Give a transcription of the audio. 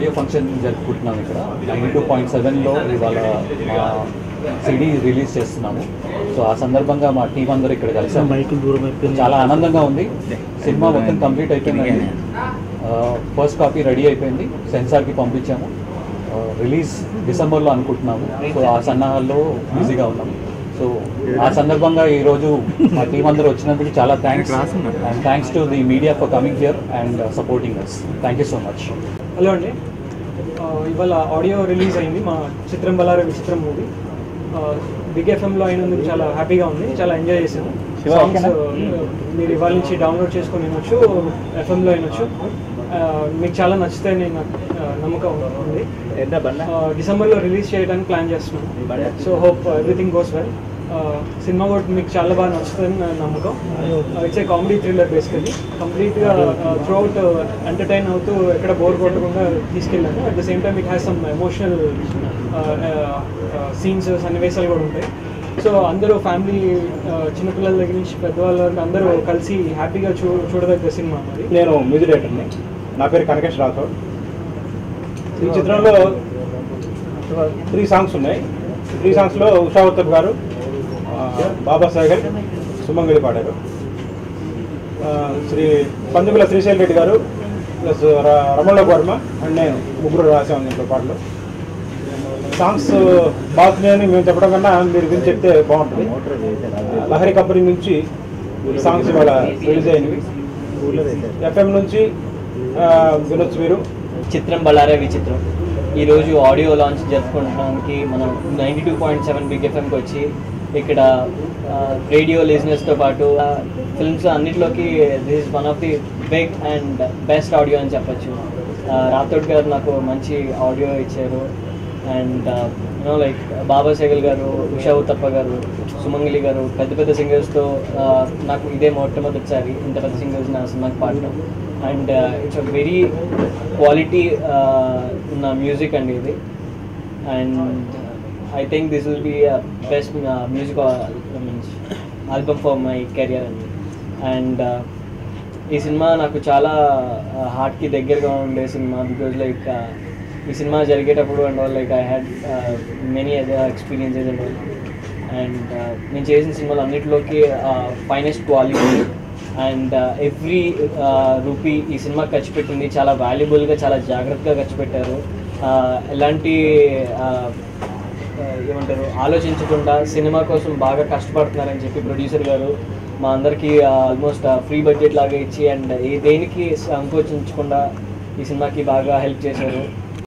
Audio function జరుపుకుంటున్నాం ఇక్కడ 92.7లో ఇవాళ మా సిడీ రిలీజ్ చేస్తున్నాము. సో ఆ సందర్భంగా మా టీం అందరూ ఇక్కడ కలిసాము. చాలా ఆనందంగా ఉంది. సినిమా మొత్తం కంప్లీట్ అయిపోయిందండి. ఫస్ట్ కాపీ రెడీ అయిపోయింది, సెన్సార్కి పంపించాము. రిలీజ్ డిసెంబర్లో అనుకుంటున్నాము. సో ఆ సన్నాహాల్లో బిజీగా ఉన్నాము. సో ఆ సందర్భంగా ఈరోజు మా టీం అందరూ వచ్చినందుకు చాలా thanks, and thanks to the media for coming here and supporting us. Thank you so much. Hello అండి, ఇవాళ ఆడియో రిలీజ్ అయింది మా చిత్రం బలారే విచిత్రం మూవీ. బిగ్ ఎఫ్ఎంలో అయినందుకు చాలా హ్యాపీగా ఉంది, చాలా ఎంజాయ్ చేశాను. సాంగ్స్ మీరు ఇవాళ నుంచి డౌన్లోడ్ చేసుకొని వినొచ్చు, ఎఫ్ఎంలో వినొచ్చు. మీకు చాలా నచ్చితే నేను నమ్మకం ఉంది. డిసెంబర్లో రిలీజ్ చేయడానికి ప్లాన్ చేస్తున్నాను. So hope everything goes well. Cinema కూడా మీకు చాలా బాగా నచ్చుతుందని నా నమ్మకం. It's a comedy thriller basically. కంప్లీట్గా త్రూఅవుట్ ఎంటర్టైన్ అవుతూ ఎక్కడ బోర్ కొట్టకుండా తీసుకెళ్ళాను. At the same time it has some emotional scenes, సన్నివేశాలు కూడా ఉంటాయి. సో అందరూ ఫ్యామిలీ, చిన్నపిల్లల దగ్గర నుంచి పెద్దవాళ్ళ వరకు అందరూ కలిసి హ్యాపీగా చూడదగ్గ సినిమా. నేను మ్యూజిక్ డైరెక్టర్ని. నా పేరు కనకేష్ రాథోడ్. ఈ చిత్రంలో 3 సాంగ్స్ ఉన్నాయి. 3 సాంగ్స్లో ఉషా ఉత్తప్ గారు, బాబా సాగర్, సుమంగళి పాడారు. పందుగుల శ్రీశైల్ రెడ్డి గారు ప్లస్ రమణ వర్మ అండ్ నేను ముగ్గురు రాసాము దీంట్లో పాటలు. సాంగ్స్ బాగున్నాయని మేము చెప్పడం కన్నా మీరు విని చెప్తే బాగుంటుంది. లహరి కంపెనీ నుంచి ఈ సాంగ్స్ ఇవాళ రిలీజ్ అయినవి. ఎఫ్ఎం నుంచి వినొచ్చు మీరు. చిత్రం బలారే విచిత్రం ఈరోజు ఆడియో లాంచ్ జరుపుకోవడానికి మనం 92.7 బిగ్ ఎఫ్ఎంకి వచ్చి ఇక్కడ రేడియో లిజనర్స్తో పాటు ఫిల్మ్స్ అన్నింటిలోకి this is one of the big and best audio అని చెప్పచ్చు. రాథోడ్ గారు నాకు మంచి ఆడియో ఇచ్చారు. And you know like Baba Sehgal గారు, ఉషా ఉత్తప్ప గారు, సుమంగళి గారు, పెద్ద పెద్ద సింగర్స్తో నాకు ఇదే మొట్టమొదటిసారి ఇంత పెద్ద సింగర్స్ నా సినిమాకి పాడటం. And it's a very quality ఉన్న మ్యూజిక్ అండి ఇది. And I think this will be best music means album for my career అండి. అండ్ ఈ సినిమా నాకు చాలా హార్ట్కి దగ్గరగా ఉండే సినిమా. బికాజ్ లైక్ ఈ సినిమా జరిగేటప్పుడు and all like I had many other experiences and all. And నేను చేసిన సినిమాలు అన్నింటిలోకి finest quality and every rupee ఈ సినిమా ఖర్చు పెట్టింది చాలా వాల్యుబుల్గా, చాలా జాగ్రత్తగా ఖర్చు పెట్టారు. ఎలాంటి ఏమంటారు ఆలోచించకుండా సినిమా కోసం బాగా కష్టపడుతున్నారని చెప్పి ప్రొడ్యూసర్ గారు మా అందరికీ ఆల్మోస్ట్ ఫ్రీ బడ్జెట్ లాగా ఇచ్చి అండ్ దేనికి సంకోచించకుండా ఈ సినిమాకి బాగా హెల్ప్ చేశారు.